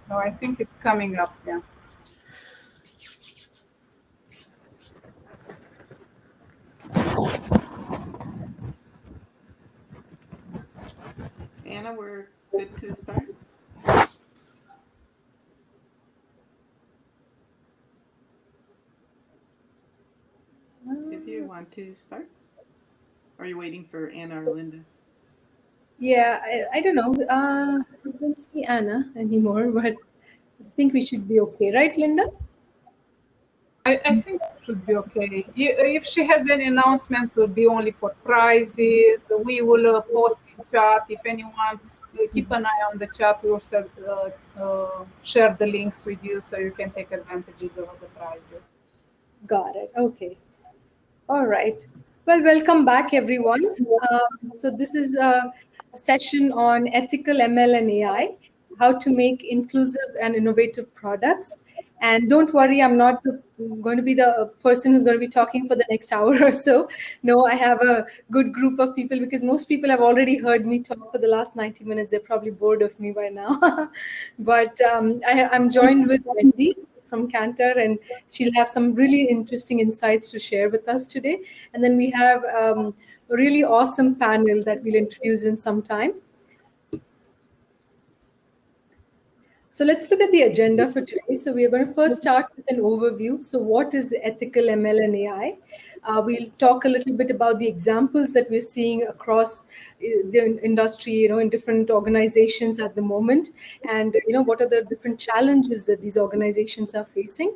No, I think it's coming up. Yeah. Anna, we're good to start? If you want to start? Or are you waiting for Anna or Linda? Yeah, I don't know. I don't see Anna anymore, but I think we should be okay, right, Linda? I think it should be okay. If she has any announcement, will be only for prizes. We will post in chat. If anyone, keep an eye on the chat. We will share the links with you so you can take advantages of the prizes. Got it. Okay. All right. Well, welcome back, everyone. So this is a session on ethical ML and AI, how to make inclusive and innovative products. And don't worry, I'm not going to be the person who's going to be talking for the next hour or so. No, I have a good group of people because most people have already heard me talk for the last 90 minutes. They're probably bored of me by now. But I'm joined with Wendy from Cantor, and she'll have some really interesting insights to share with us today. And then we have a really awesome panel that we'll introduce in some time. So let's look at the agenda for today. So we are going to first start with an overview. So what is ethical ML and AI? We'll talk a little bit about the examples that we're seeing across the industry, in different organizations at the moment, and what are the different challenges that these organizations are facing.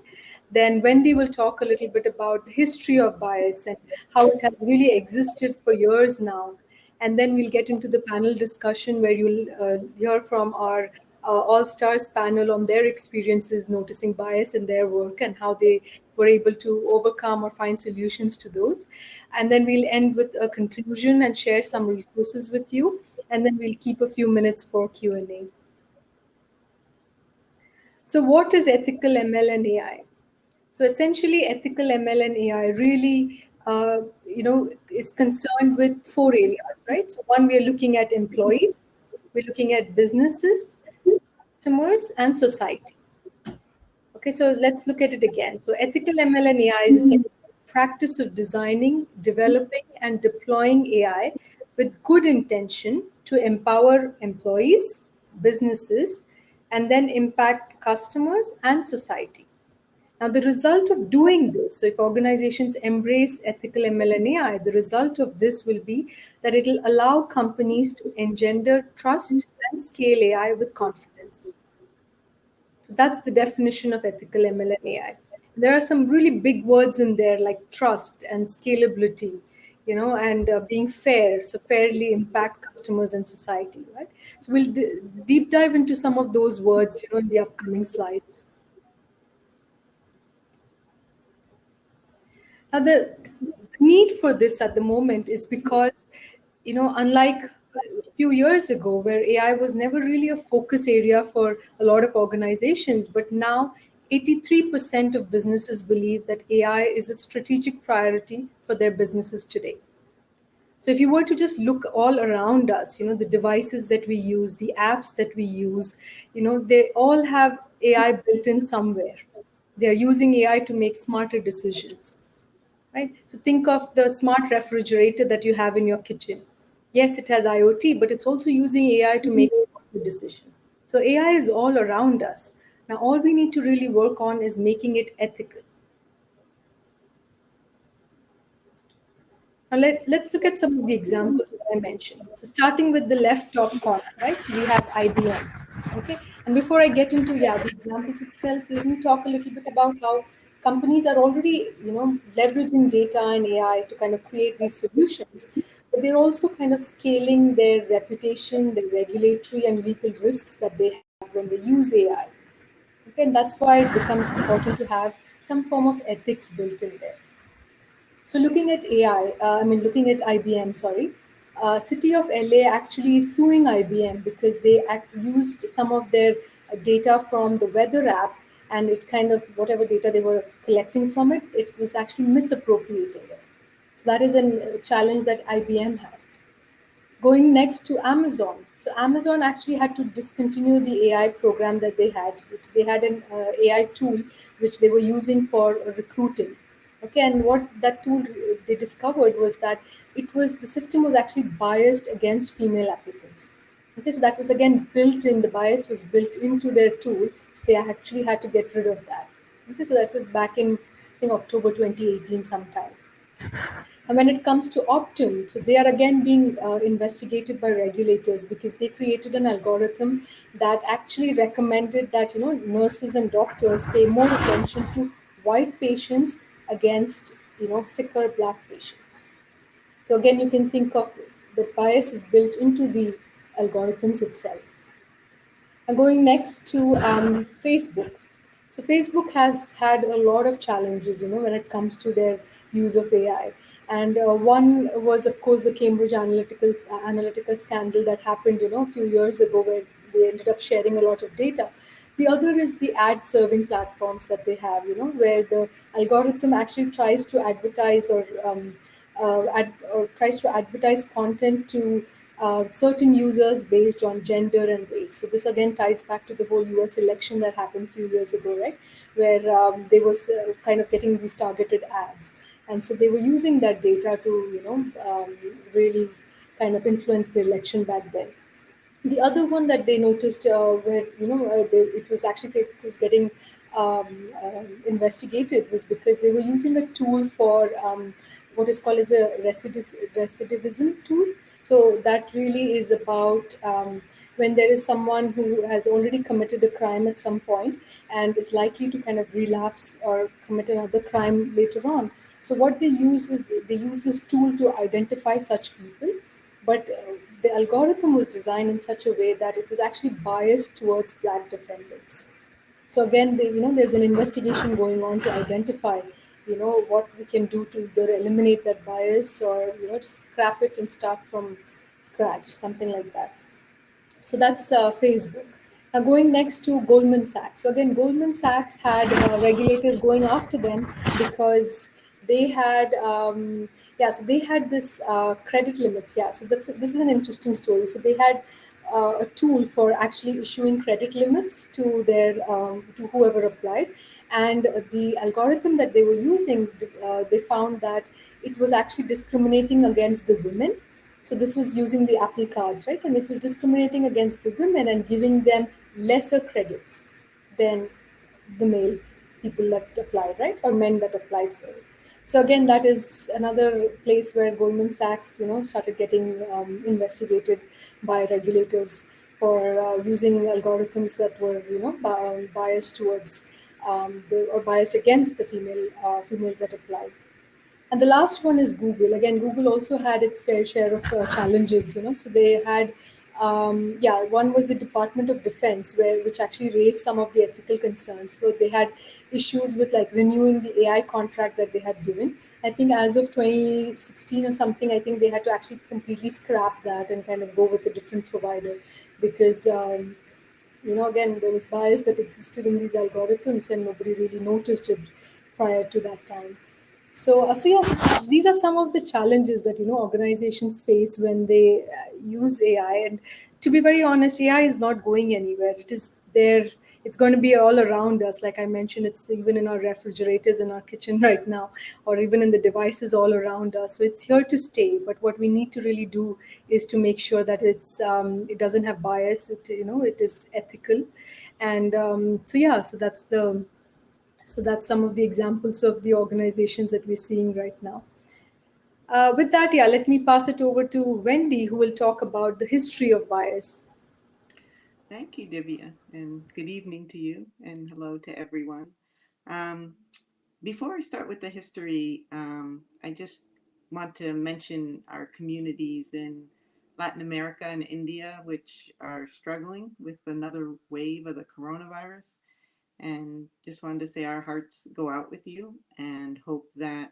Then Wendy will talk a little bit about the history of bias and how it has really existed for years now. And then we'll get into the panel discussion where you'll hear from our All Stars panel on their experiences noticing bias in their work and how they were able to overcome or find solutions to those. And then we'll end with a conclusion and share some resources with you. And then we'll keep a few minutes for Q&A. So what is ethical ML and AI? So essentially, ethical ML and AI really, is concerned with four areas, right? So one, we are looking at employees, we're looking at businesses, customers, and society. Okay, so let's look at it again. So ethical ML and AI is essentially the practice of designing, developing, and deploying AI with good intention to empower employees, businesses, and then impact customers and society. Now, the result of doing this, so if organizations embrace ethical ML and AI, the result of this will be that it will allow companies to engender trust and scale AI with confidence. So that's the definition of ethical ML and AI. There are some really big words in there like trust and scalability, and being fair, so fairly impact customers and society, right? So we'll deep dive into some of those words, in the upcoming slides. Now, the need for this at the moment is because, unlike a few years ago, where AI was never really a focus area for a lot of organizations, but now 83% of businesses believe that AI is a strategic priority for their businesses today. So if you were to just look all around us, the devices that we use, the apps that we use, they all have AI built in somewhere. They're using AI to make smarter decisions. Right? So think of the smart refrigerator that you have in your kitchen. Yes, it has IoT, but it's also using AI to make a decision. So AI is all around us. Now, all we need to really work on is making it ethical. Now, let's look at some of the examples that I mentioned. So starting with the left top corner, right? So we have IBM. Okay. And before I get into the examples itself, let me talk a little bit about how companies are already, leveraging data and AI to kind of create these solutions. But they're also kind of scaling their reputation, their regulatory and legal risks that they have when they use AI. Okay, and that's why it becomes important to have some form of ethics built in there. So looking at AI, looking at IBM, sorry, City of LA actually is suing IBM because they used some of their data from the weather app, and it kind of, whatever data they were collecting from it, it was actually misappropriating it. So that is a challenge that IBM had. Going next to Amazon. So Amazon actually had to discontinue the AI program that they had. So they had an AI tool which they were using for recruiting. Okay, and what that tool they discovered was that the system was actually biased against female applicants. Okay, so that was again built in. The bias was built into their tool, so they actually had to get rid of that. Okay, so that was back in I think October 2018 sometime. And when it comes to Optum, so they are again being investigated by regulators because they created an algorithm that actually recommended that nurses and doctors pay more attention to white patients against sicker black patients. So again, you can think of that bias is built into the algorithms itself. And going next to Facebook. So Facebook has had a lot of challenges, when it comes to their use of AI. And one was, of course, the Cambridge Analytica scandal that happened, a few years ago, where they ended up sharing a lot of data. The other is the ad serving platforms that they have, where the algorithm actually tries to advertise or tries to advertise content to certain users based on gender and race. So this again ties back to the whole US election that happened a few years ago, right? Where they were kind of getting these targeted ads. And so they were using that data to, really kind of influence the election back then. The other one that they noticed, where it was actually Facebook was getting investigated, was because they were using a tool for what is called as a recidivism tool. So that really is about when there is someone who has already committed a crime at some point and is likely to kind of relapse or commit another crime later on. So what they use is they use this tool to identify such people, but the algorithm was designed in such a way that it was actually biased towards black defendants. So again, there's an investigation going on to identify, what we can do to either eliminate that bias or just scrap it and start from scratch, something like that. So that's Facebook. Now going next to Goldman Sachs. So again, Goldman Sachs had regulators going after them because they had, so they had this credit limits. Yeah, so this is an interesting story. So they had a tool for actually issuing credit limits to their to whoever applied, and the algorithm that they were using, they found that it was actually discriminating against the women. So this was using the Apple cards, right? And it was discriminating against the women and giving them lesser credits than the male people that applied, right? Or men that applied for it. So again, that is another place where Goldman Sachs, started getting investigated by regulators for using algorithms that were, biased towards or biased against the females that applied. And the last one is Google. Again, Google also had its fair share of challenges. So they had, one was the Department of Defense, which actually raised some of the ethical concerns. Where they had issues with like renewing the AI contract that they had given. I think as of 2016 or something, I think they had to actually completely scrap that and kind of go with a different provider because. Again, there was bias that existed in these algorithms, and nobody really noticed it prior to that time. So yes, these are some of the challenges that organizations face when they use AI. And to be very honest, AI is not going anywhere. It is there. It's going to be all around us. Like I mentioned, it's even in our refrigerators in our kitchen right now, or even in the devices all around us. So it's here to stay. But what we need to really do is to make sure that it doesn't have bias. It is ethical, and so that's some of the examples of the organizations that we're seeing right now. With that, let me pass it over to Wendy, who will talk about the history of bias. Thank you, Divya, and good evening to you, and hello to everyone. Um, Before I start with the history, I just want to mention our communities in Latin America and India, which are struggling with another wave of the coronavirus. And just wanted to say our hearts go out with you and hope that,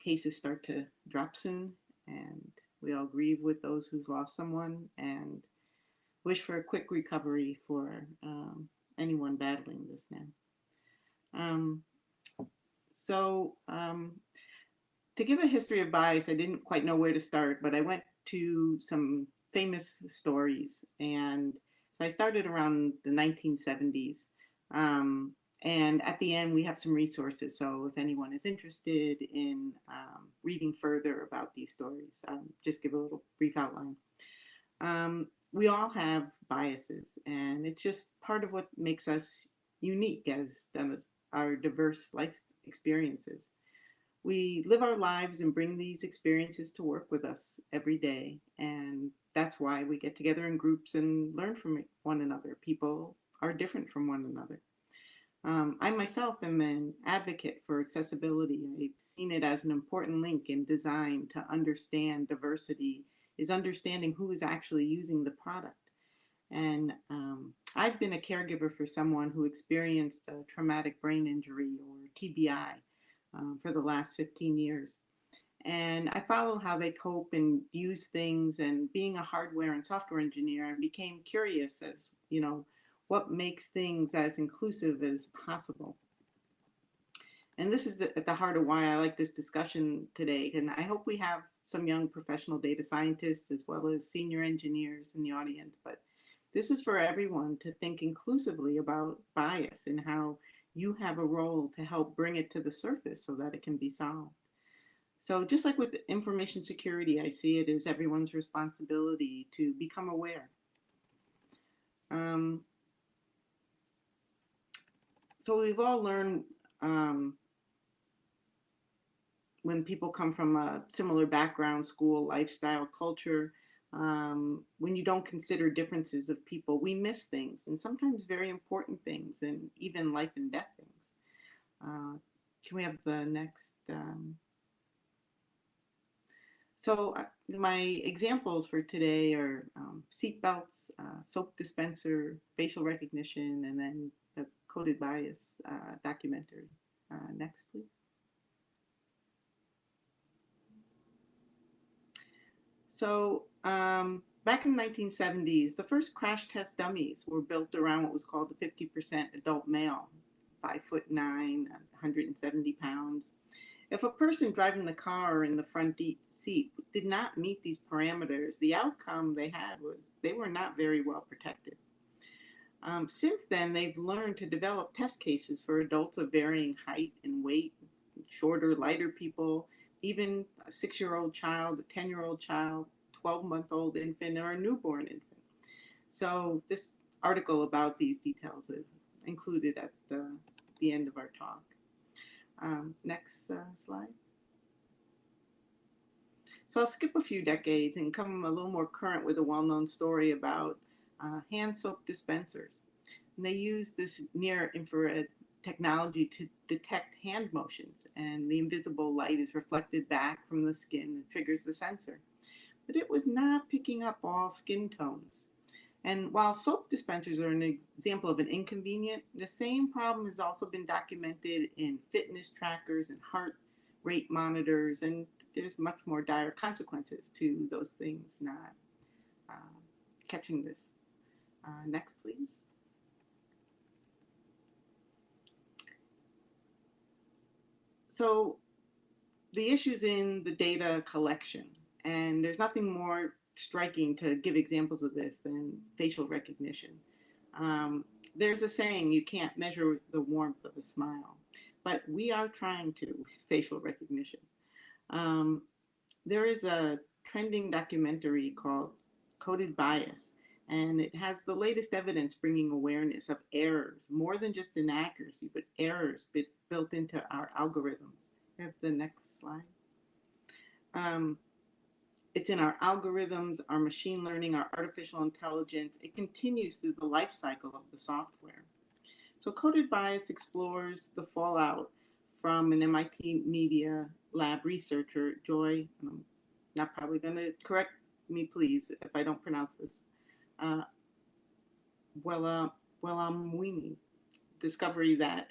cases start to drop soon. And we all grieve with those who's lost someone and wish for a quick recovery for anyone battling this now. Um, so, to give a history of bias, I didn't quite know where to start, but I went to some famous stories. And I started around the 1970s. And at the end, we have some resources. So if anyone is interested in reading further about these stories, just give a little brief outline. We all have biases, and it's just part of what makes us unique as our diverse life experiences. We live our lives and bring these experiences to work with us every day. And that's why we get together in groups and learn from one another. People are different from one another. I myself am an advocate for accessibility. I've seen it as an important link in design. To understand diversity is understanding who is actually using the product. And I've been a caregiver for someone who experienced a traumatic brain injury, or TBI, for the last 15 years. And I follow how they cope and use things. And being a hardware and software engineer, I became curious as, what makes things as inclusive as possible. And this is at the heart of why I like this discussion today. And I hope we have some young professional data scientists as well as senior engineers in the audience. But this is for everyone to think inclusively about bias and how you have a role to help bring it to the surface so that it can be solved. So just like with information security, I see it as everyone's responsibility to become aware. So we've all learned when people come from a similar background, school, lifestyle, culture, when you don't consider differences of people, we miss things, and sometimes very important things, and even life and death things. Can we have the next? So my examples for today are seat belts, soap dispenser, facial recognition, and then the coded bias documentary. Next, please. So back in the 1970s, the first crash test dummies were built around what was called the 50% adult male, 5'9", 170 pounds. If a person driving the car in the front seat did not meet these parameters, the outcome they had was they were not very well protected. Since then, they've learned to develop test cases for adults of varying height and weight, shorter, lighter people, even a 6-year-old child, a 10-year-old child, 12-month-old infant, or a newborn infant. So this article about these details is included at the end of our talk. Next slide. So I'll skip a few decades and come a little more current with a well-known story about hand soap dispensers. And they use this near infrared technology to detect hand motions, and the invisible light is reflected back from the skin and triggers the sensor. But it was not picking up all skin tones. And while soap dispensers are an example of an inconvenient, the same problem has also been documented in fitness trackers and heart rate monitors, and there's much more dire consequences to those things not catching this. Next, please. So the issue's in the data collection, and there's nothing more striking to give examples of this than facial recognition. There's a saying, you can't measure the warmth of a smile, but we are trying to with facial recognition. There is a trending documentary called Coded Bias, and it has the latest evidence bringing awareness of errors, more than just inaccuracy, but errors built into our algorithms. We have the next slide. It's in our algorithms, our machine learning, our artificial intelligence. It continues through the life cycle of the software. So Coded Bias explores the fallout from an MIT Media Lab researcher, Joy, I'm not probably going to correct me, please, if I don't pronounce this, Welamwini, discovery that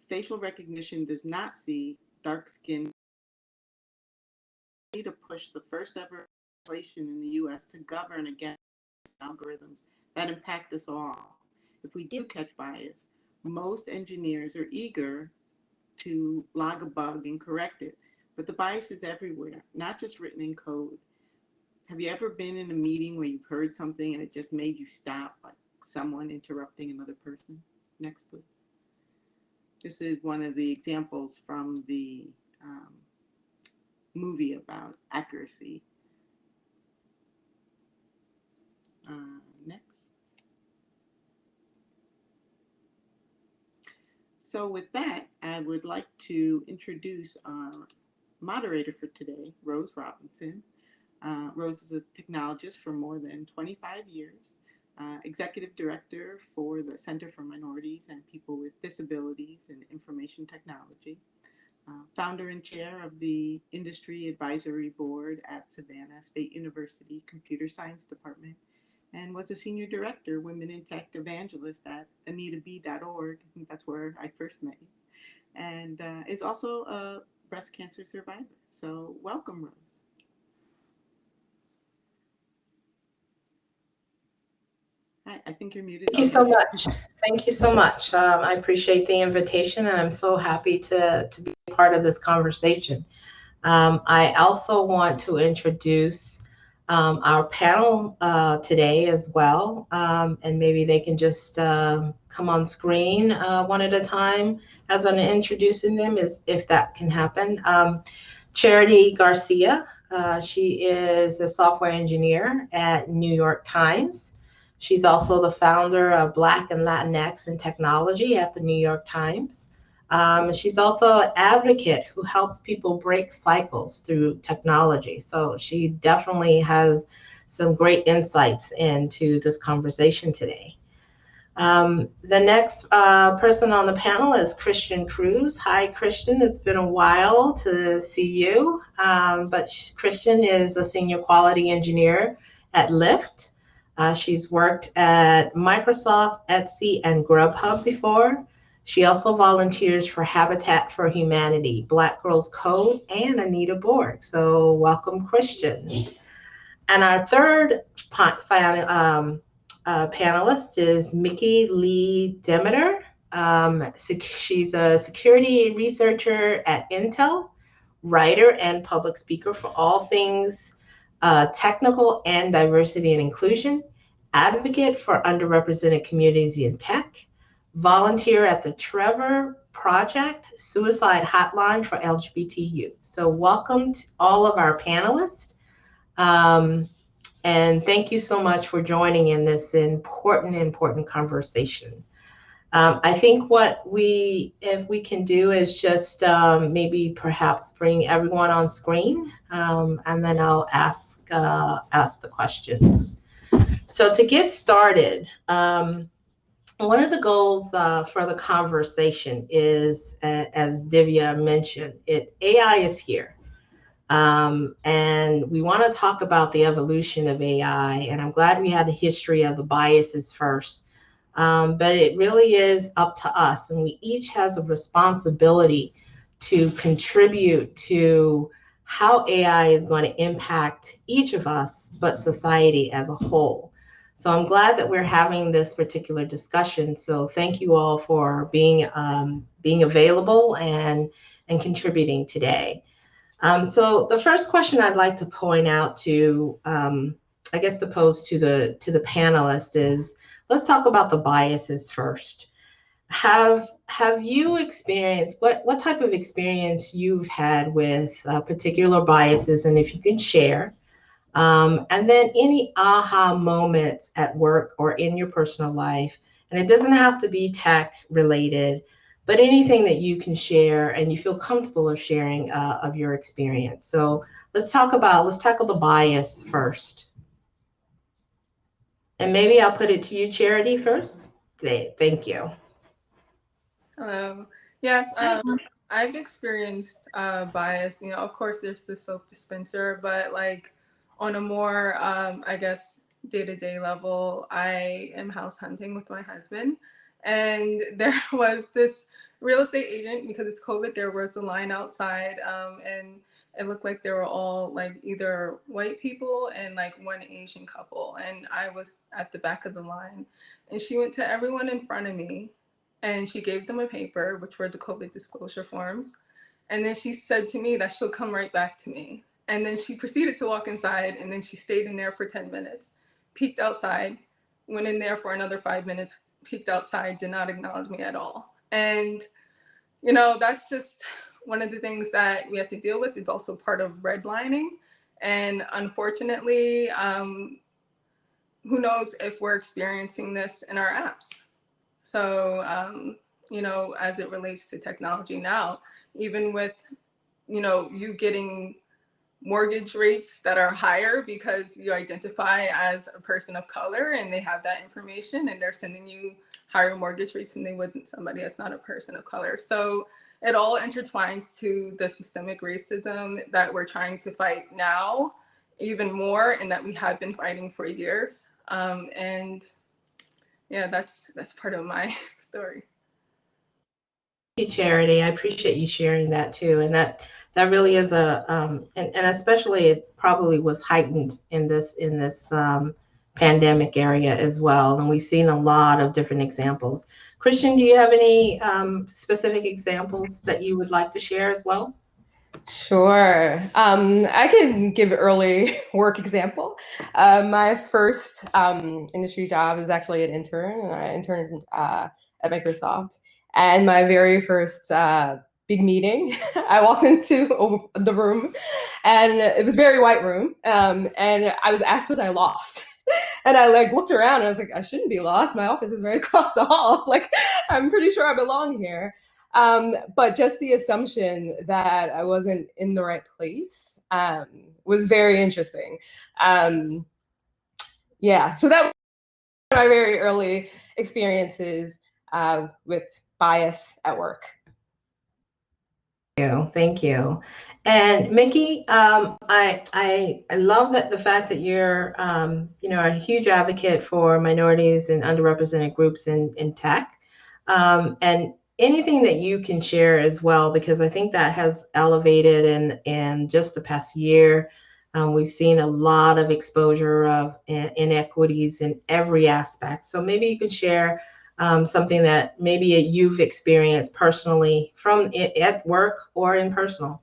facial recognition does not see dark skin to push the first ever legislation in the US to govern against algorithms that impact us all. If we do catch bias, most engineers are eager to log a bug and correct it, but the bias is everywhere, not just written in code. have you ever been in a meeting where you've heard something and it just made you stop, like someone interrupting another person? Next, please. This is one of the examples from the movie about accuracy. Next. So with that, I would like to introduce our moderator for today, Rose Robinson. Rose is a technologist for more than 25 years, executive director for the Center for Minorities and People with Disabilities in Information Technology, founder and chair of the Industry Advisory Board at Savannah State University Computer Science Department, and was a senior director, Women in Tech Evangelist at AnitaB.org. I think that's where I first met you. And is also a breast cancer survivor. So welcome, Rose. Hi, I think you're muted. Thank you so much. Thank you so much. I appreciate the invitation, and I'm so happy to be part of this conversation. I also want to introduce our panel today as well, and maybe they can just come on screen one at a time as I'm introducing them, if that can happen. Charity Garcia, she is a software engineer at New York Times. She's also the founder of Black and Latinx in Technology at the New York Times. She's also an advocate who helps people break cycles through technology. So she definitely has some great insights into this conversation today. The next person on the panel is Christian Cruz. Hi, Christian. It's been a while to see you, but Christian is a senior quality engineer at Lyft. She's worked at Microsoft, Etsy, and Grubhub before. She also volunteers for Habitat for Humanity, Black Girls Code, and Anita Borg. So welcome, Christian. And our third panelist is Mickey Lee Demeter. She's a security researcher at Intel, writer and public speaker for all things technical and diversity and inclusion, advocate for underrepresented communities in tech, volunteer at the Trevor Project Suicide Hotline for LGBT youth. So welcome to all of our panelists. And thank you so much for joining in this important conversation. I think if we can do is just maybe perhaps bring everyone on screen, and then I'll ask the questions. So to get started, one of the goals for the conversation is, as Divya mentioned, AI is here. And we want to talk about the evolution of AI, and I'm glad we had a history of the biases first. But it really is up to us, and we each has a responsibility to contribute to how AI is going to impact each of us, but society as a whole. So I'm glad that we're having this particular discussion. So thank you all for being available and contributing today. So the first question I'd like to point out to, I guess, to pose to the panelists is, let's talk about the biases first. Have you experienced, what type of experience you've had with particular biases, and if you can share, and then any aha moments at work or in your personal life, and it doesn't have to be tech related, but anything that you can share and you feel comfortable of sharing of your experience. So let's tackle the bias first. And maybe I'll put it to you, Charity, first. Great, thank you. Hello. Yes, I've experienced bias. You know, of course, there's the soap dispenser, but like on a more, I guess, day-to-day level, I am house hunting with my husband. And there was this real estate agent, because it's COVID, there was a line outside, and it looked like they were all like either white people and like one Asian couple. And I was at the back of the line. And she went to everyone in front of me and she gave them a paper, which were the COVID disclosure forms. And then she said to me that she'll come right back to me. And then she proceeded to walk inside, and then she stayed in there for 10 minutes, peeked outside, went in there for another 5 minutes, peeked outside, did not acknowledge me at all. And, you know, that's just one of the things that we have to deal with. It's also part of redlining. And unfortunately, who knows if we're experiencing this in our apps. So, you know, as it relates to technology now, even with, you know, you getting mortgage rates that are higher because you identify as a person of color and they have that information and they're sending you higher mortgage rates than they would somebody that's not a person of color. So it all intertwines to the systemic racism that we're trying to fight now even more, and that we have been fighting for years. And yeah, that's part of my story. Thank you, Charity. I appreciate you sharing that too. And that really is and especially it probably was heightened in this pandemic area as well. And we've seen a lot of different examples. Christian, do you have any specific examples that you would like to share as well? Sure. I can give an early work example. My first industry job is actually an intern, and I interned at Microsoft. And my very first big meeting, I walked into the room, and it was a very white room, and I was asked, was I lost? And I looked around, and I was like, I shouldn't be lost. My office is right across the hall. Like, I'm pretty sure I belong here. But just the assumption that I wasn't in the right place was very interesting. Yeah, so that was my very early experiences with bias at work. Thank you. And Mickey, I love that the fact that you're you know, a huge advocate for minorities and underrepresented groups in tech, and anything that you can share as well, because I think that has elevated in just the past year. We've seen a lot of exposure of inequities in every aspect. So maybe you could share something that maybe you've experienced personally from it at work or in personal.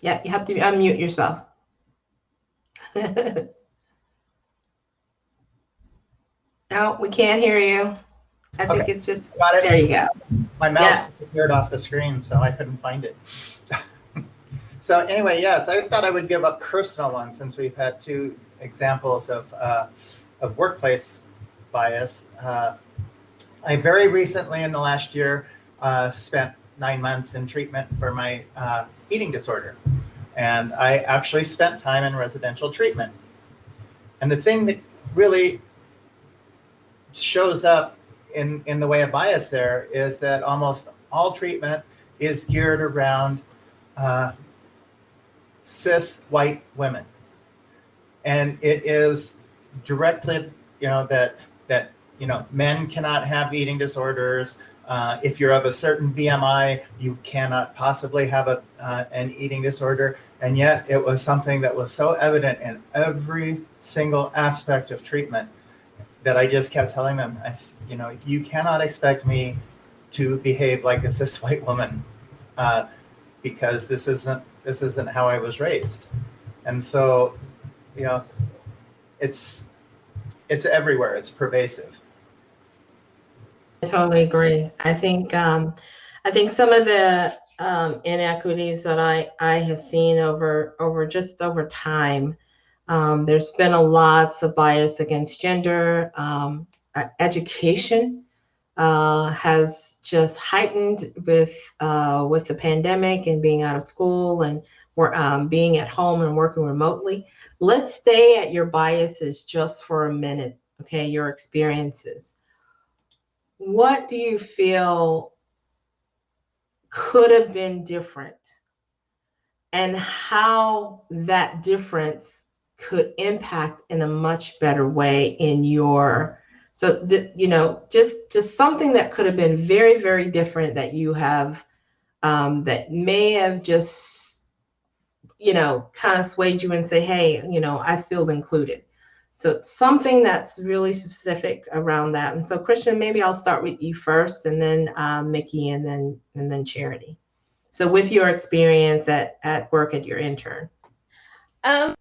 Yeah, you have to unmute yourself. No, we can't hear you. I think it's just, there you go. My mouse disappeared off the screen, so I couldn't find it. So anyway, yes, I thought I would give a personal one since we've had two examples of workplace bias. I very recently, in the last year, spent 9 months in treatment for my eating disorder. And I actually spent time in residential treatment. And the thing that really shows up in the way of bias there is that almost all treatment is geared around cis white women. And it is directly, you know, that you know, men cannot have eating disorders. If you're of a certain BMI, you cannot possibly have an eating disorder. And yet it was something that was so evident in every single aspect of treatment that I just kept telling them, you know, you cannot expect me to behave like a cis white woman because this isn't how I was raised. And so, you know, it's everywhere. It's pervasive. I totally agree. I think some of the inequities that I have seen over time, there's been lots of bias against gender. Education has just heightened with the pandemic and being out of school and being at home and working remotely. Let's stay at your biases just for a minute, okay? Your experiences. What do you feel could have been different, and how that difference could impact in a much better way in your, you know, just something that could have been very, very different that you have, that may have just, you know, kind of swayed you and say, hey, you know, I feel included. So something that's really specific around that. And so Christian, maybe I'll start with you first, and then Mickey, and then Charity. So with your experience at work at your intern. I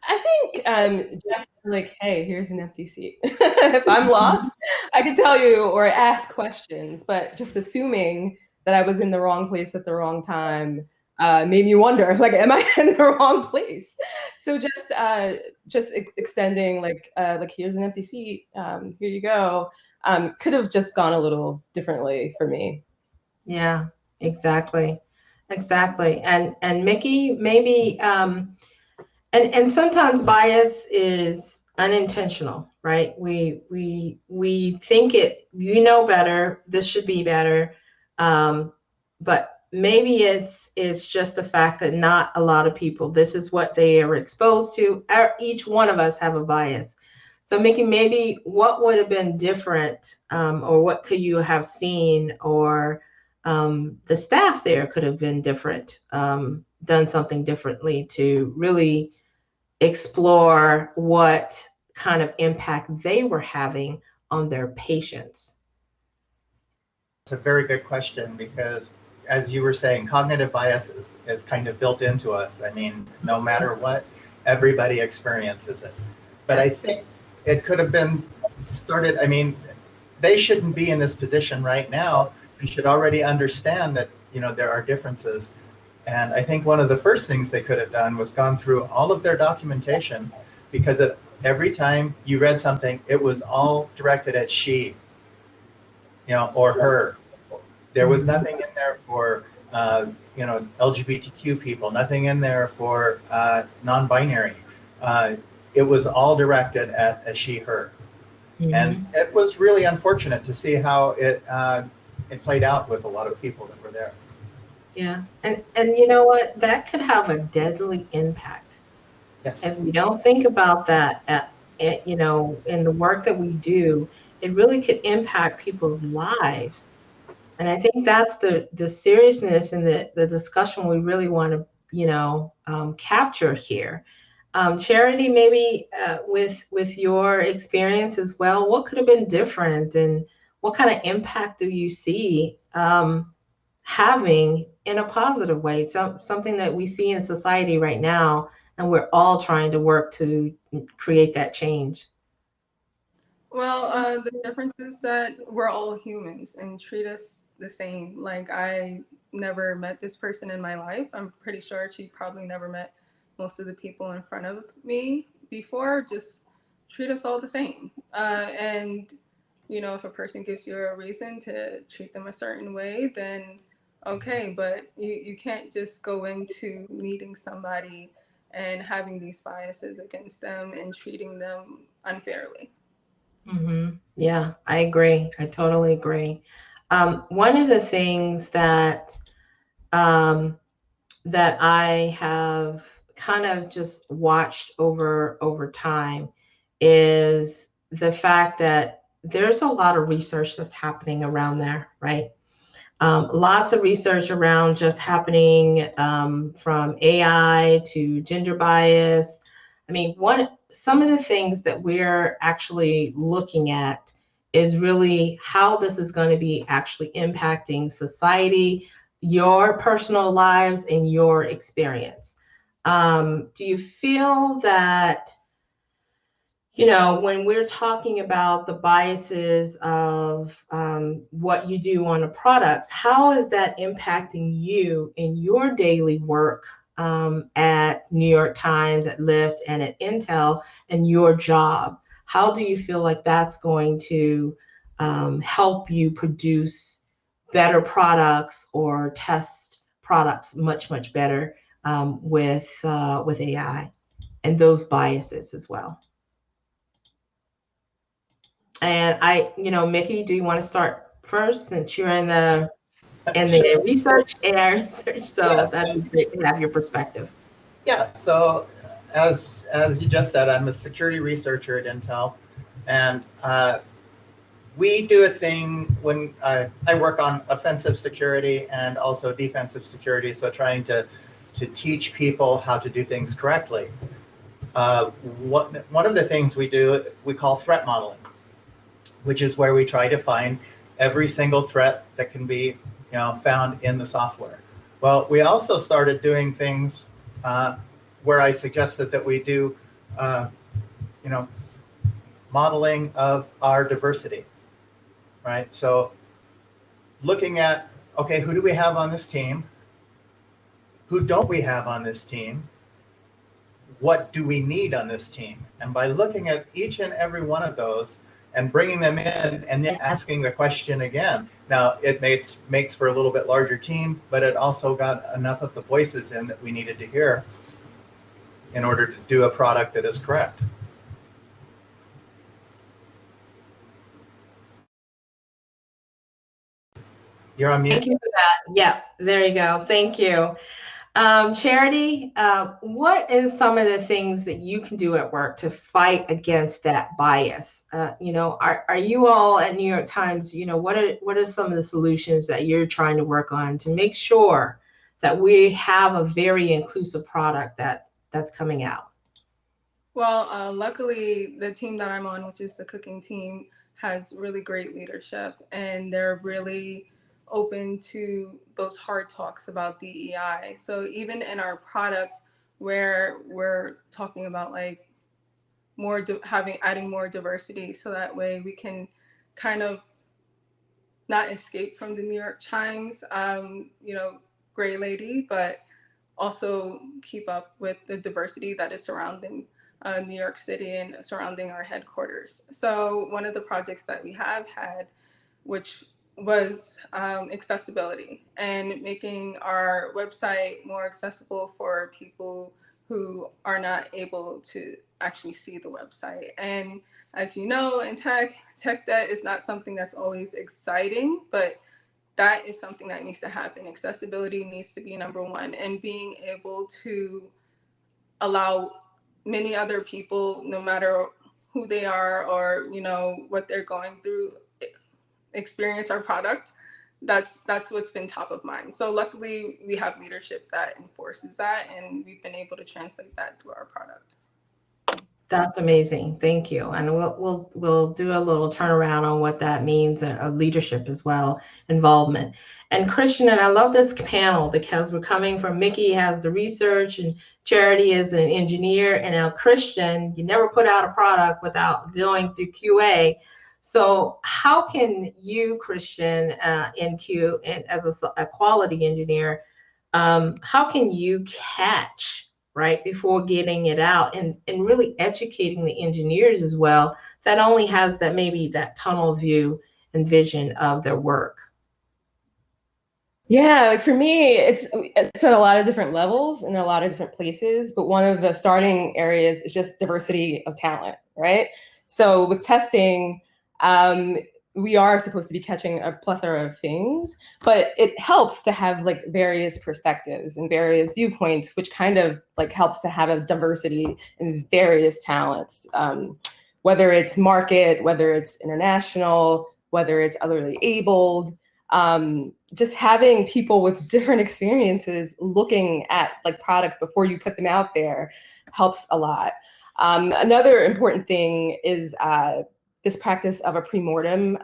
think just like, hey, here's an empty seat. If I'm lost, I can tell you or ask questions, but just assuming that I was in the wrong place at the wrong time made me wonder, like, am I in the wrong place? So just extending like here's an empty seat, here you go, could have just gone a little differently for me. Yeah, exactly. And Mickey, maybe and sometimes bias is unintentional, right? We think you know better, this should be better, but maybe it's just the fact that not a lot of people, this is what they are exposed to. Each one of us have a bias. So Mickey, maybe what would have been different, or what could you have seen, or the staff there could have been different, done something differently to really explore what kind of impact they were having on their patients? It's a very good question, because as you were saying, cognitive bias is kind of built into us. I mean, no matter what, everybody experiences it. But I think it could have been started. I mean, they shouldn't be in this position right now. They should already understand that, there are differences. And I think one of the first things they could have done was gone through all of their documentation, because every time you read something, it was all directed at she, or her. There was nothing in there for, LGBTQ people, nothing in there for non-binary. It was all directed at a she, her. Mm-hmm. And it was really unfortunate to see how it played out with a lot of people that were there. Yeah, and you know what? That could have a deadly impact. Yes. And we don't think about that in the work that we do. It really could impact people's lives. And I think that's the seriousness and the discussion we really want to, capture here. Charity, maybe with your experience as well, what could have been different, and what kind of impact do you see having in a positive way, something that we see in society right now, and we're all trying to work to create that change? Well, the difference is that we're all humans and treat us the same. Like, I never met this person in my life. I'm pretty sure she probably never met most of the people in front of me before. Just treat us all the same. And, if a person gives you a reason to treat them a certain way, then okay, but you can't just go into meeting somebody and having these biases against them and treating them unfairly. Mm-hmm. Yeah, I agree. I totally agree. One of the things that I have kind of just watched over time is the fact that there's a lot of research that's happening around there, right? Lots of research around just happening, from AI to gender bias. I mean, some of the things that we're actually looking at is really how this is going to be actually impacting society, your personal lives, and your experience. Do you feel that, when we're talking about the biases of what you do on the products, how is that impacting you in your daily work at New York Times, at Lyft, and at Intel, and your job? How do you feel like that's going to help you produce better products or test products much, much better with AI and those biases as well? And Mickey, do you want to start first, since you're in the research area? So that'd be great to have your perspective. Yeah. So as you just said, I'm a security researcher at Intel, and we do a thing when I work on offensive security and also defensive security. So trying to teach people how to do things correctly. one of the things we do, we call threat modeling, which is where we try to find every single threat that can be found in the software. Well, we also started doing things where I suggested that we do modeling of our diversity, right? So looking at, okay, who do we have on this team? Who don't we have on this team? What do we need on this team? And by looking at each and every one of those and bringing them in and then asking the question again. Now, it makes for a little bit larger team, but it also got enough of the voices in that we needed to hear in order to do a product that is correct. You're on mute. Thank you for that. Yeah, there you go. Thank you. Charity, what is some of the things that you can do at work to fight against that bias? Are you all at New York Times, what are some of the solutions that you're trying to work on to make sure that we have a very inclusive product that's coming out? Well, luckily, the team that I'm on, which is the cooking team, has really great leadership, and they're really open to those hard talks about DEI. So even in our product, where we're talking about like adding more diversity, so that way we can kind of not escape from the New York Times, gray lady, but also keep up with the diversity that is surrounding New York City and surrounding our headquarters. So one of the projects that we have had, which was accessibility and making our website more accessible for people who are not able to actually see the website. And as you know, in tech debt is not something that's always exciting, but that is something that needs to happen. Accessibility needs to be number one, and being able to allow many other people, no matter who they are or what they're going through, experience our product. That's what's been top of mind. So luckily we have leadership that enforces that, and we've been able to translate that to our product. That's amazing. Thank you. And we'll do a little turnaround on what that means, leadership as well, involvement. And Christian, and I love this panel because we're coming from Mickey has the research and Charity is an engineer, and now Christian, you never put out a product without going through QA. So how can you, Christian, and as a quality engineer, how can you catch right before getting it out and really educating the engineers as well that only has that maybe that tunnel view and vision of their work? Yeah, like for me, it's at a lot of different levels and a lot of different places, but one of the starting areas is just diversity of talent, right? So with testing, we are supposed to be catching a plethora of things, but it helps to have like various perspectives and various viewpoints, which kind of like helps to have a diversity in various talents, whether it's market, whether it's international, whether it's otherly abled. Just having people with different experiences looking at like products before you put them out there helps a lot. Another important thing is this practice of a pre-mortem.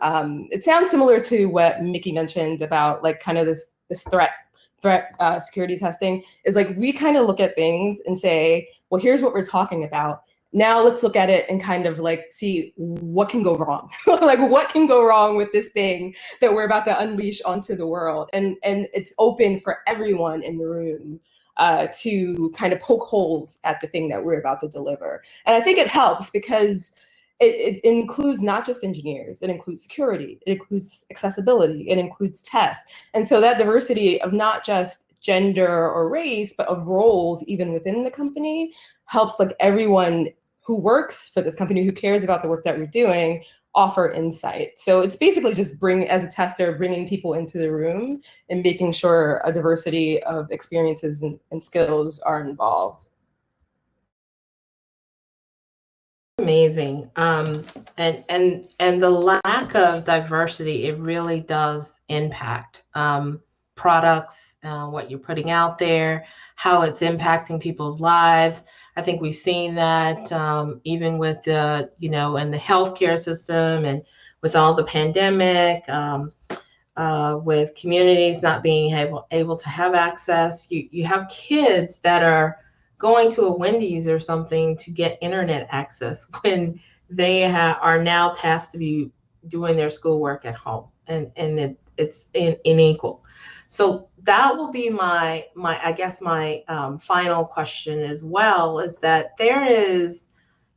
It sounds similar to what Mickey mentioned about like kind of this threat security testing is like we kind of look at things and say, well, here's what we're talking about. Now let's look at it and kind of like see what can go wrong. Like what can go wrong with this thing that we're about to unleash onto the world. And it's open for everyone in the room to kind of poke holes at the thing that we're about to deliver. And I think it helps because it includes not just engineers, it includes security, it includes accessibility, it includes tests. And so that diversity of not just gender or race, but of roles even within the company helps like everyone who works for this company, who cares about the work that we're doing, offer insight. So it's basically just as a tester, bringing people into the room and making sure a diversity of experiences and skills are involved. Amazing. And the lack of diversity, it really does impact products, what you're putting out there, how it's impacting people's lives. I think we've seen that even with the, in the healthcare system and with all the pandemic, with communities not being able to have access. You have kids that are going to a Wendy's or something to get internet access when they are now tasked to be doing their schoolwork at home, and it's unequal. So that will be my I guess my final question as well, is that there is,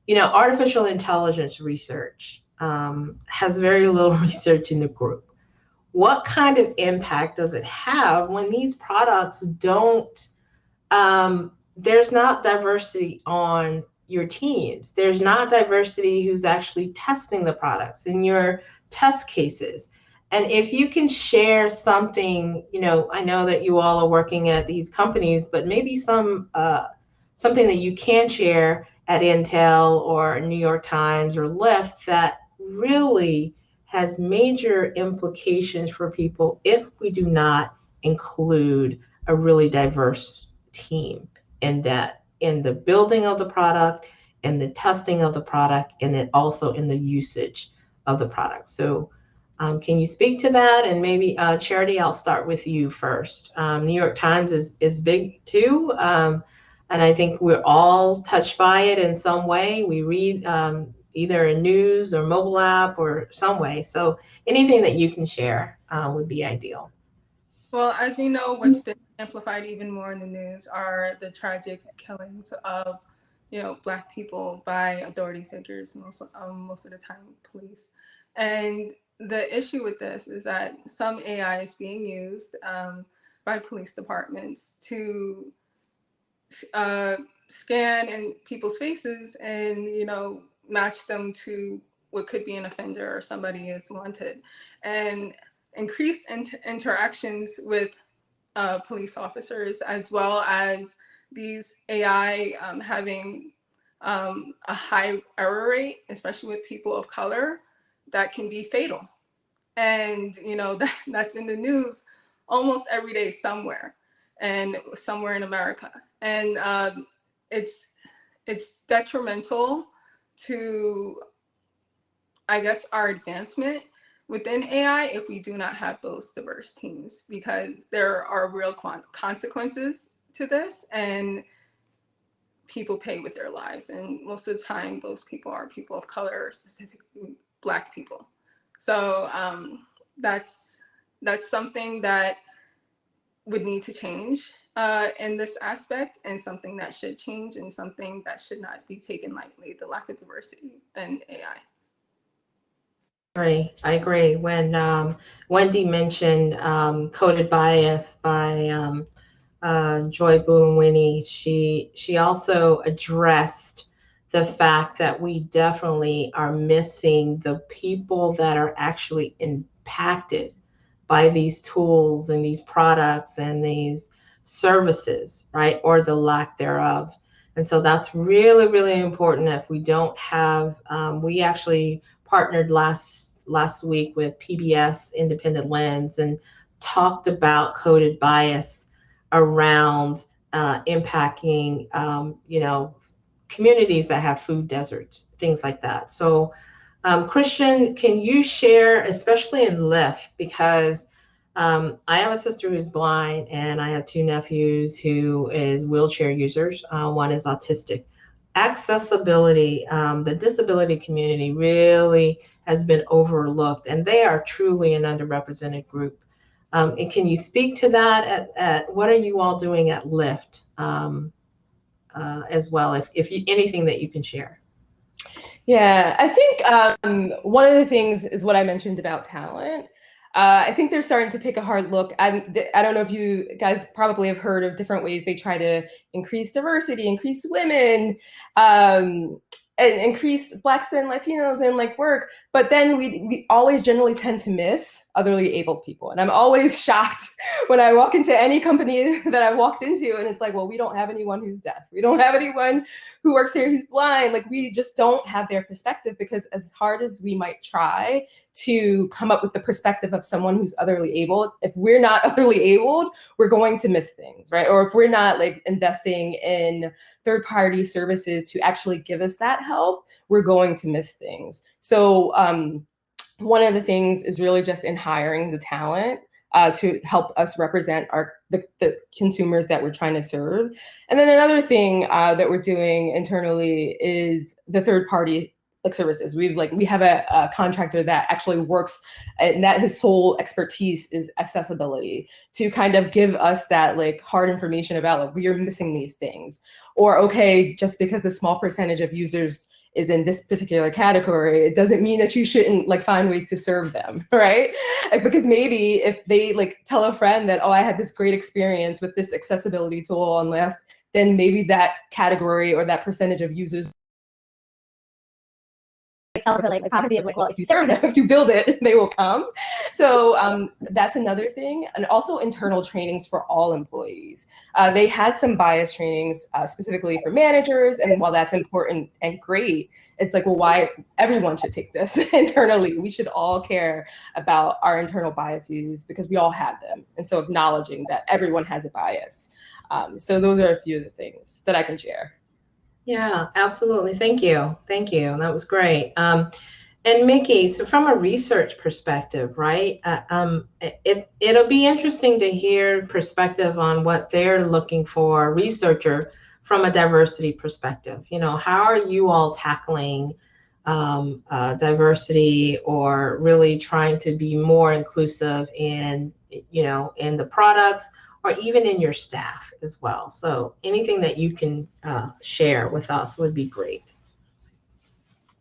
artificial intelligence research has very little research in the group. What kind of impact does it have when these products don't, there's not diversity on your teams. There's not diversity who's actually testing the products in your test cases. And if you can share something, I know that you all are working at these companies, but maybe something that you can share at Intel or New York Times or Lyft that really has major implications for people if we do not include a really diverse team in the building of the product, in the testing of the product, and then also in the usage of the product. So can you speak to that? And maybe Charity, I'll start with you first. New York Times is big too. And I think we're all touched by it in some way. We read either a news or mobile app or some way. So anything that you can share would be ideal. Well, as we know, what's been amplified even more in the news are the tragic killings of, Black people by authority figures, most of the time police. And the issue with this is that some AI is being used by police departments to scan in people's faces and, match them to what could be an offender or somebody is wanted. And increased interactions with police officers, as well as these AI having a high error rate, especially with people of color, that can be fatal. And that's in the news almost every day somewhere, and somewhere in America. And it's detrimental to, I guess, our advancement within AI if we do not have those diverse teams, because there are real consequences to this, and people pay with their lives. And most of the time, those people are people of color, specifically Black people. So that's something that would need to change in this aspect, and something that should change, and something that should not be taken lightly, the lack of diversity in AI. I agree. When Wendy mentioned Coded Bias by Joy Buolamwini, she also addressed the fact that we definitely are missing the people that are actually impacted by these tools and these products and these services, right? Or the lack thereof. And so that's really, really important. If we don't have, we actually partnered last week with PBS Independent Lens and talked about coded bias around impacting, communities that have food deserts, things like that. So Christian, can you share, especially in Lyft, because I have a sister who's blind and I have two nephews who is wheelchair users. One is autistic. Accessibility, the disability community really has been overlooked, and they are truly an underrepresented group. And can you speak to that? At what are you all doing at Lyft as well, if you, anything that you can share? Yeah, I think one of the things is what I mentioned about talent. I think they're starting to take a hard look. I don't know if you guys probably have heard of different ways they try to increase diversity, increase women, and increase Blacks and Latinos in work. But then we always generally tend to miss otherly abled people. And I'm always shocked when I walk into any company that I walked into, and it's like, well, we don't have anyone who's deaf. We don't have anyone who works here who's blind. Like, we just don't have their perspective, because as hard as we might try to come up with the perspective of someone who's otherly abled, if we're not otherly abled, we're going to miss things, right? Or if we're not like investing in third-party services to actually give us that help, we're going to miss things. So one of the things is really just in hiring the talent to help us represent the consumers that we're trying to serve. And then another thing that we're doing internally is the third-party services. We have a contractor that actually works, and that his sole expertise is accessibility, to kind of give us that like hard information about like, we are missing these things, or okay, just because the small percentage of users is in this particular category, it doesn't mean that you shouldn't like find ways to serve them, right? Like, because maybe if they like tell a friend that, oh, I had this great experience with this accessibility tool on Lyft, then maybe that category or that percentage of users like the prophecy of like, well, if you serve them, if you build it, they will come. So that's another thing. And also internal trainings for all employees. They had some bias trainings specifically for managers. And while that's important and great, it's like, well, why everyone should take this internally? We should all care about our internal biases because we all have them. And so acknowledging that everyone has a bias. So those are a few of the things that I can share. Yeah, absolutely. Thank you. Thank you. That was great. And Mickey, so from a research perspective, right? It'll be interesting to hear perspective on what they're looking for, a researcher from a diversity perspective. You know, how are you all tackling diversity, or really trying to be more inclusive in, you know, in the products, or even in your staff as well? So anything that you can share with us would be great.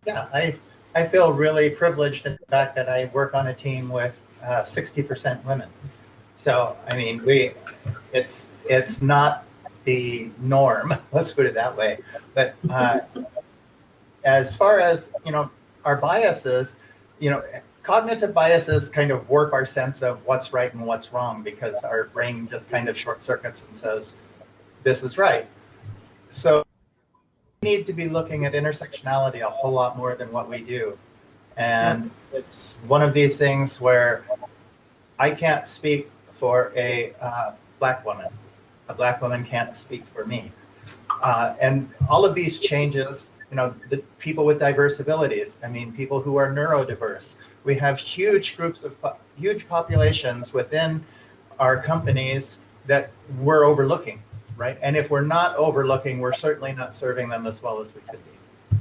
Yeah, I feel really privileged in the fact that I work on a team with 60% women. So I mean, it's not the norm. Let's put it that way. But as far as, you know, our biases, you know, cognitive biases kind of warp our sense of what's right and what's wrong, because our brain just kind of short circuits and says, this is right. So we need to be looking at intersectionality a whole lot more than what we do. And it's one of these things where I can't speak for a Black woman. A Black woman can't speak for me. And all of these changes, you know, the people with diverse abilities, I mean, people who are neurodiverse. We have huge groups of, huge populations within our companies that we're overlooking, right? And if we're not overlooking, we're certainly not serving them as well as we could be.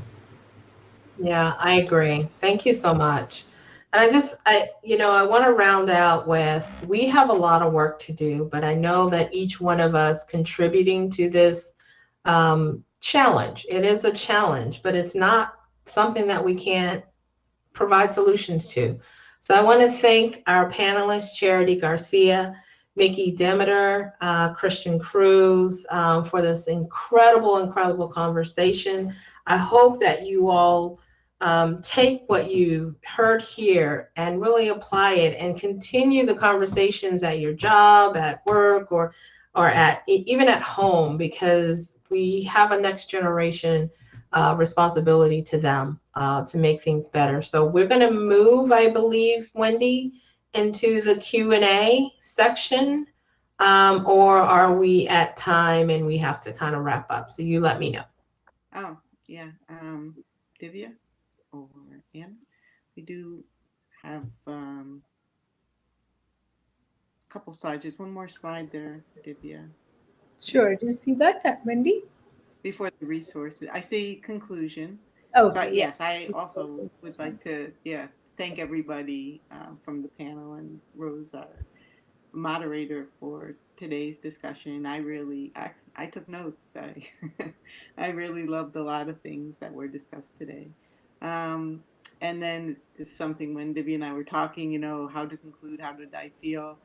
Yeah, I agree. Thank you so much. And I want to round out with, we have a lot of work to do, but I know that each one of us contributing to this challenge. It is a challenge, but it's not something that we can't provide solutions to. So I want to thank our panelists, Charity Garcia, Mickey Demeter, Christian Cruz, for this incredible conversation. I hope that you all take what you heard here and really apply it and continue the conversations at your job, at work, or at even at home, because we have a next generation responsibility to them to make things better. So we're going to move, I believe, Wendy, into the Q&A section, or are we at time and we have to kind of wrap up? So you let me know. Oh, yeah. Divya or Anna, we do have a couple slides. Just one more slide there, Divya. Sure. Do you see that, Wendy? Before the resources, I see conclusion. Oh, So, yeah. yes, I also would like to, thank everybody from the panel, and Rose, our moderator for today's discussion. I took notes. I really loved a lot of things that were discussed today. And then it's something when Divya and I were talking, you know, how to conclude, how did I feel?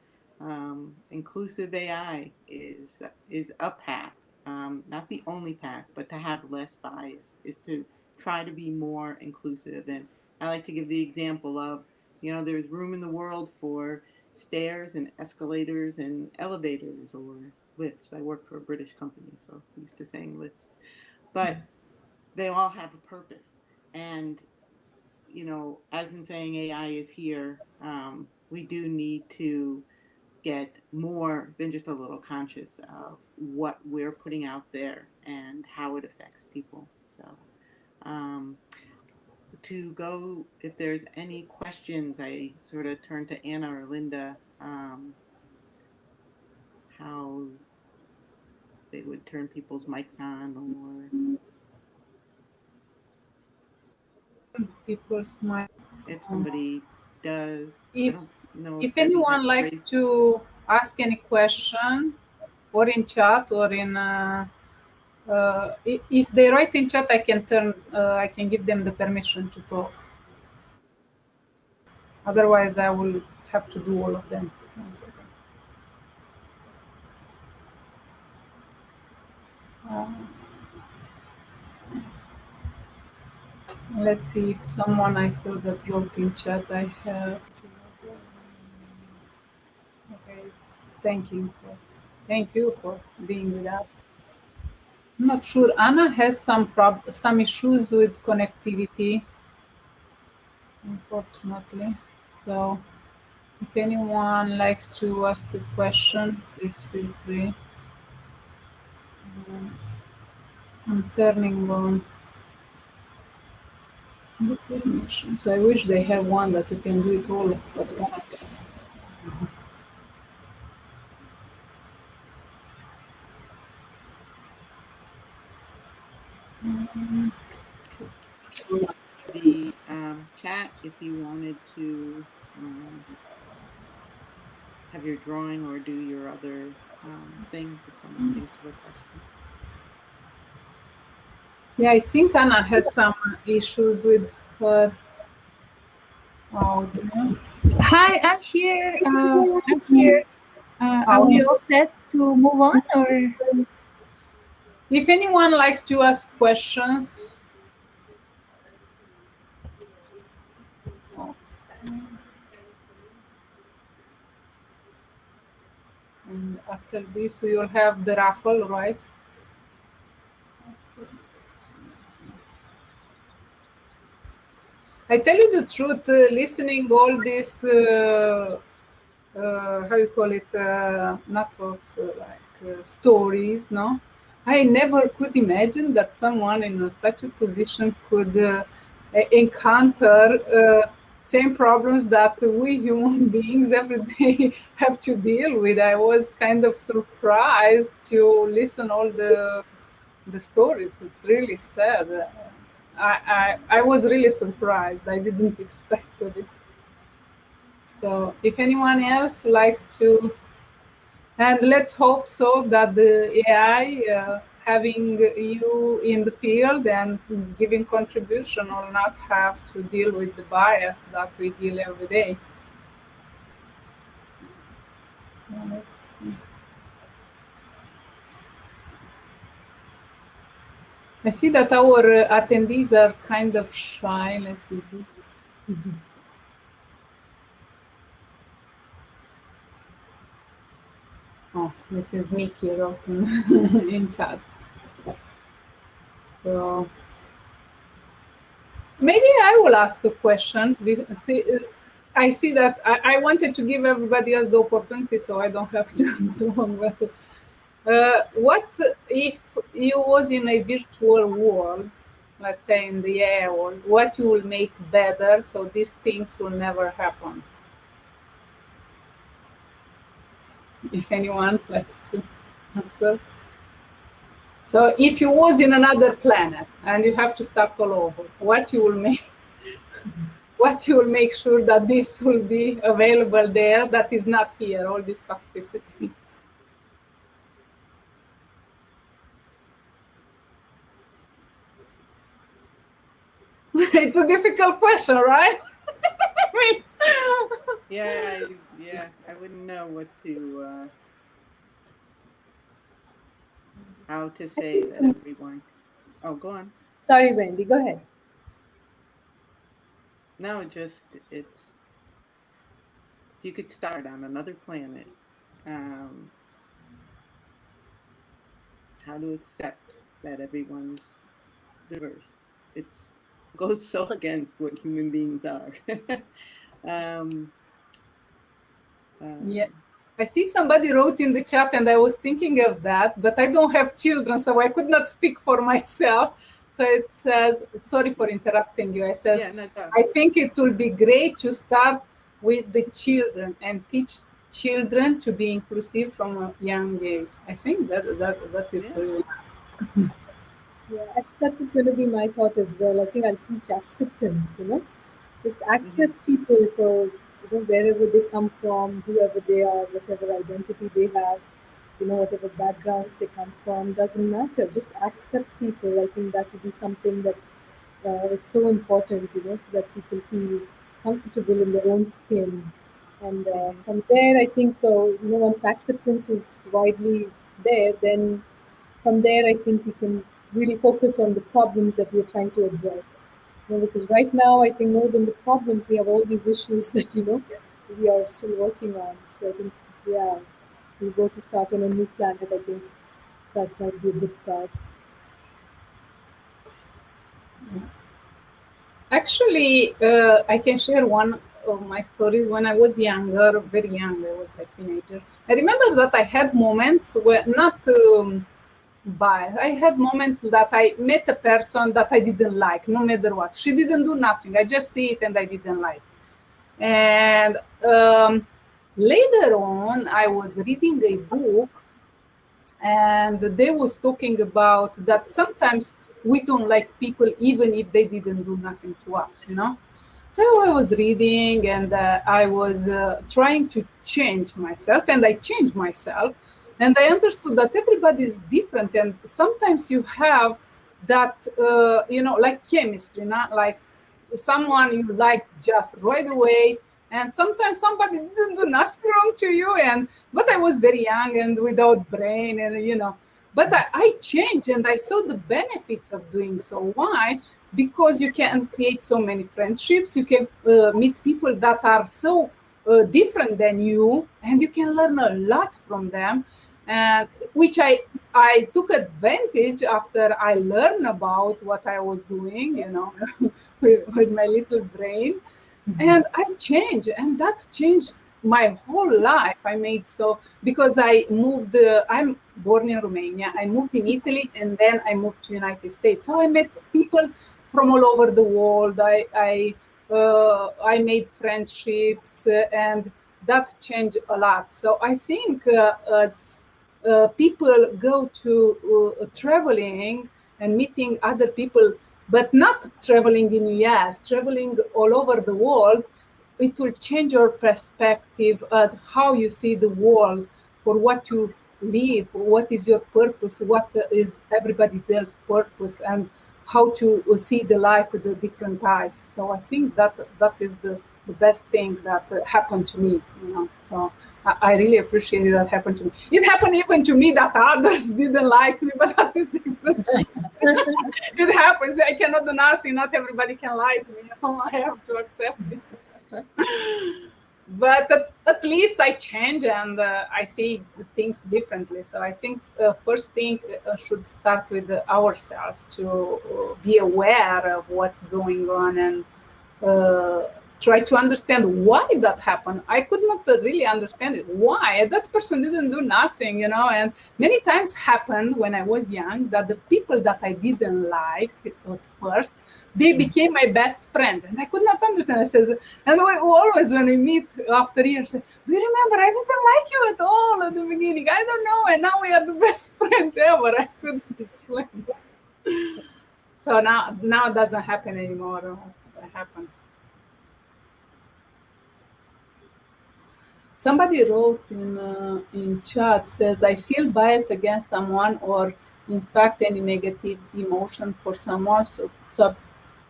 Inclusive AI is a path, not the only path, but to have less bias, is to try to be more inclusive. And I like to give the example of, there's room in the world for stairs and escalators and elevators or lifts. I work for a British company, so I'm used to saying lifts. But they all have a purpose. And, as in saying AI is here, we do need to get more than just a little conscious of what we're putting out there and how it affects people. So to go, if there's any questions, I sort of turn to Anna or Linda, how they would turn people's mics on, or people's mind. if somebody does. I If don't know if Debbie anyone has likes raised. to ask any question, or in chat, or in if they write in chat, I can give them the permission to talk. Otherwise, I will have to do all of them. 1 second. Let's see if someone I saw that wrote in chat. I have. Okay, thank you for being with us. I'm not sure. Anna has some issues with connectivity, unfortunately. So if anyone likes to ask a question, please feel free. I'm turning on the permissions. I wish they have one that you can do it all at once. The chat, if you wanted to have your drawing or do your other things, if someone thinks of a question. Yeah, I think Anna has some issues with her audio. Hi, I'm here. Are we all set to move on, or? If anyone likes to ask questions, and after this we will have the raffle, right? I tell you the truth, listening all this, how you call it, not talks, stories, no? I never could imagine that someone in such a position could encounter same problems that we human beings every day have to deal with. I was kind of surprised to listen all the stories. It's really sad. I was really surprised. I didn't expect it. So if anyone else likes to, and let's hope so that the AI having you in the field and giving contribution will not have to deal with the bias that we deal every day. So let's see. I see that our attendees are kind of shy. Let's see this. Oh, Mrs. Mickey wrote in chat. So maybe I will ask a question. I see that I wanted to give everybody else the opportunity, so I don't have to do one. But what if you was in a virtual world, let's say in the AI world, what you will make better so these things will never happen? If anyone likes to answer. So if you was in another planet and you have to start all over, what you will make sure that this will be available there that is not here, all this toxicity? It's a difficult question, right? Yeah, I wouldn't know what to how to say that everyone. Oh, go on. Sorry, Wendy, go ahead. No, just it's you could start on another planet, how to accept that everyone's diverse. It goes so against what human beings are. Yeah. I see somebody wrote in the chat, and I was thinking of that, but I don't have children, so I could not speak for myself. So it says, sorry for interrupting you. It says, Yeah, no, I think it will be great to start with the children and teach children to be inclusive from a young age. I think that is Yeah. really Yeah, actually, that was going to be my thought as well. I think I'll teach acceptance, just accept people for, wherever they come from, whoever they are, whatever identity they have, whatever backgrounds they come from, doesn't matter. Just accept people. I think that would be something that is so important, so that people feel comfortable in their own skin. And from there, I think, once acceptance is widely there, then from there, I think we can really focus on the problems that we're trying to address. Because right now, I think more than the problems, we have all these issues that, we are still working on. So I think, yeah, we go to start on a new planet. I think that might be a good start. Actually, I can share one of my stories. When I was younger, very young, I was like teenager. I remember that I had moments where not bias. I had moments that I met a person that I didn't like, no matter what. She didn't do nothing. I just see it and I didn't like. And later on, I was reading a book, and they was talking about that sometimes we don't like people even if they didn't do nothing to us, So I was reading, and I was trying to change myself, and I changed myself, and I understood that everybody is different, and sometimes you have that, like chemistry, not like someone you like just right away, and sometimes somebody didn't do nothing wrong to you, but I was very young and without brain, and but I changed, and I saw the benefits of doing so. Why? Because you can create so many friendships, you can meet people that are so different than you, and you can learn a lot from them, and which I took advantage after I learned about what I was doing, with my little brain. And I changed, and that changed my whole life. I made so, because I moved, I'm born in Romania, I moved in Italy, and then I moved to United States. So I met people from all over the world. I made friendships, and that changed a lot. So I think as people go to traveling and meeting other people, but not traveling in US, traveling all over the world, it will change your perspective of how you see the world, for what you live, what is your purpose, what is everybody else's purpose, and how to see the life with the different eyes. So I think that is the best thing that happened to me, So I really appreciate that happened to me. It happened even to me that others didn't like me, but that is different. It happens. I cannot do nothing. Not everybody can like me. I have to accept it. But at least I change, and I see the things differently. So I think first thing should start with ourselves, to be aware of what's going on, and try to understand why that happened. I could not really understand it. Why? That person didn't do nothing, and many times happened when I was young that the people that I didn't like at first, they became my best friends, and I could not understand. I says, and always when we meet after years, do you remember I didn't like you at all at the beginning? I don't know, and now we are the best friends ever. I couldn't explain that. So now it doesn't happen anymore. It happened. Somebody wrote in chat, says, I feel bias against someone, or in fact any negative emotion for someone, so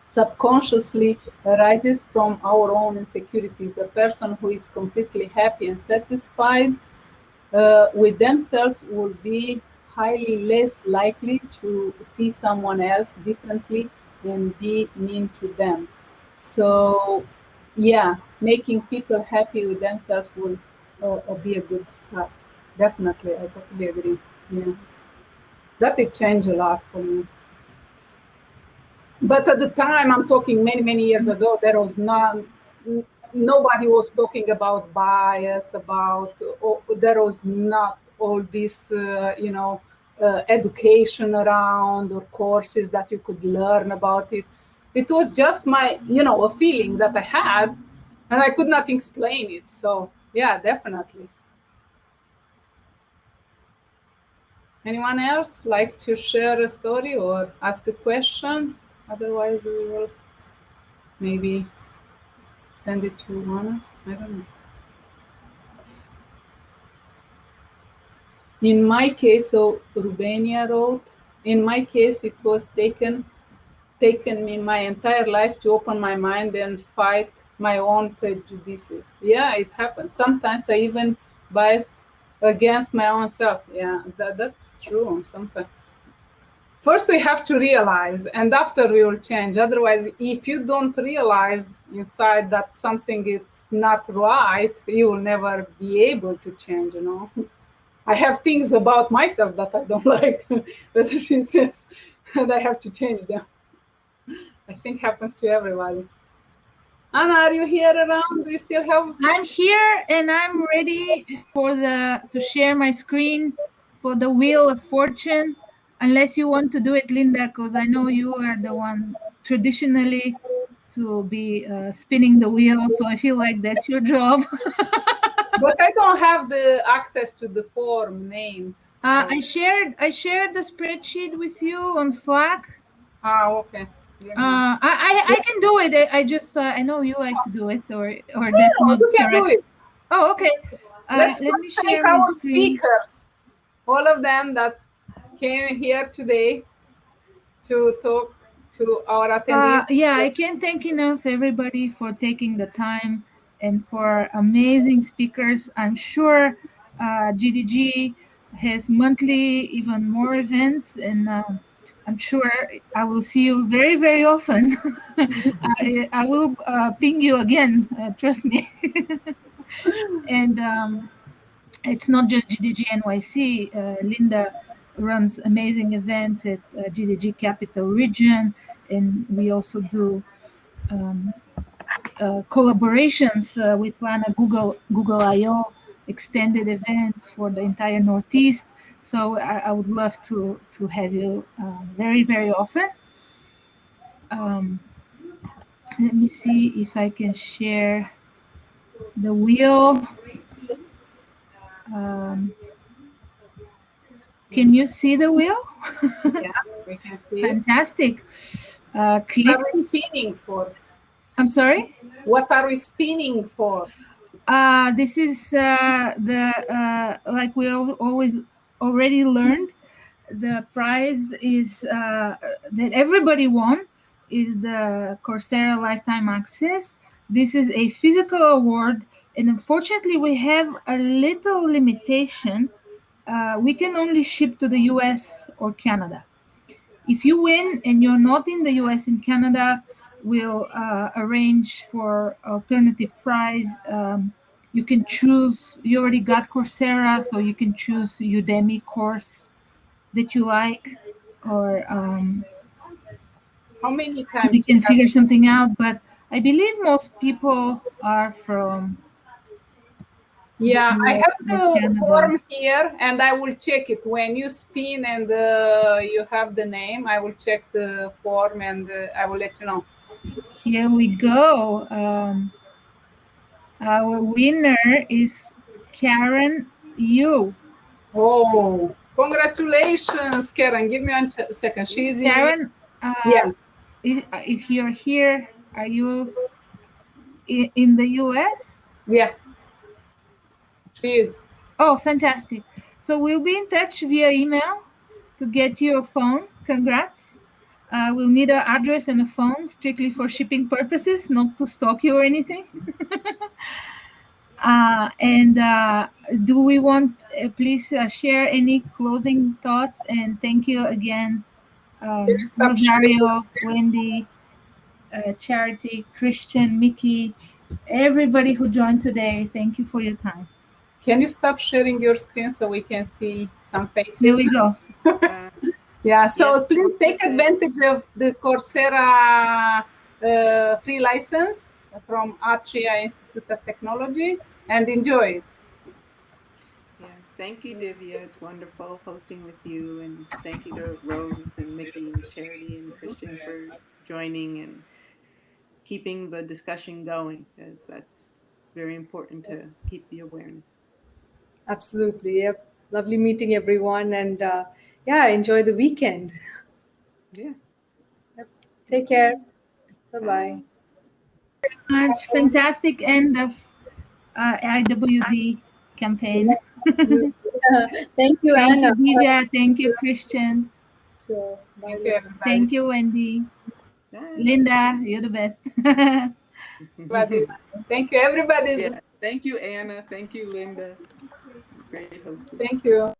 subconsciously arises from our own insecurities. A person who is completely happy and satisfied with themselves will be highly less likely to see someone else differently and be mean to them. So yeah, making people happy with themselves will be a good start. Definitely, I totally agree. Yeah, that it changed a lot for me. But at the time, I'm talking many years ago, there was nobody was talking about bias, there was not all this, education around or courses that you could learn about it. It was just a feeling that I had, and I could not explain it. So yeah, definitely. Anyone else like to share a story or ask a question? Otherwise, we will maybe send it to Anna. I don't know. In my case, so Rubenia wrote, in my case, it was taken me my entire life to open my mind and fight my own prejudices. Yeah, it happens. Sometimes I even biased against my own self. Yeah, that's true. Sometimes. First, we have to realize, and after we will change. Otherwise, if you don't realize inside that something is not right, you will never be able to change. I have things about myself that I don't like. That's what she says, and I have to change them. I think happens to everybody. Anna, are you here around? Do you still have? I'm here and I'm ready to share my screen for the Wheel of Fortune. Unless you want to do it, Linda, because I know you are the one traditionally to be spinning the wheel. So I feel like that's your job. But I don't have the access to the form names. So. I shared the spreadsheet with you on Slack. Okay. I can do it. I just I know you like to do it, or that's not you can correct. Do it. Oh, okay. Let's let me thank share my our screen. speakers, all of them that came here today to talk to our attendees. Yeah, I can't thank enough everybody for taking the time and for amazing speakers. I'm sure GDG has monthly, even more events, and I'm sure I will see you very often. I will ping you again, trust me. And it's not just GDG NYC. Linda runs amazing events at GDG Capital Region, and we also do collaborations. We plan a Google I/O extended event for the entire Northeast. So I would love to have you very often. Let me see if I can share the wheel. Can you see the wheel? Yeah, we can see Fantastic. Click. What are we spinning for? I'm sorry? What are we spinning for? This is like we always already learned. The prize is that everybody won is the Coursera Lifetime Access. This is a physical award, and unfortunately, we have a little limitation. We can only ship to the US or Canada. If you win and you're not in the US and Canada, we'll arrange for alternative prize. You can choose, you already got Coursera, so you can choose Udemy course that you like, or how many times we can figure something out. But I believe most people are from. Yeah, I have the form here, and I will check it when you spin and you have the name. I will check the form and I will let you know. Here we go. Our winner is Karen Yu. Oh, congratulations, Karen. Give me 1 second. She's Karen. Yeah. If you're here, are you in the US? Yeah. She is. Oh, fantastic. So we'll be in touch via email to get your phone. Congrats. We'll need an address and a phone strictly for shipping purposes, not to stalk you or anything. And do we want, please share any closing thoughts? And thank you again, Rosario, Wendy, Charity, Christian, Mickey, everybody who joined today. Thank you for your time. Can you stop sharing your screen so we can see some faces? Here we go. Yeah, so Yes, please take listen. advantage of the Coursera free license from Atria Institute of Technology and enjoy it. Yeah, thank you, Divya. It's wonderful hosting with you, and thank you to Rose and Mickey, Charity, and Christian for joining and keeping the discussion going, because that's very important to keep the awareness. Absolutely. Yep. Lovely meeting everyone. And yeah, enjoy the weekend. Yeah. Yep. Take care. Bye-bye. Much fantastic end of IWD campaign. Thank you, Thank Anna. you, Divya. Thank you, Christian. Sure. Bye, Thank you, Linda. everybody. Thank you, Wendy. Bye. Linda, you're the best. Thank you, everybody. Yeah. Thank you, Anna. Thank you, Linda. Great hosting. Thank you.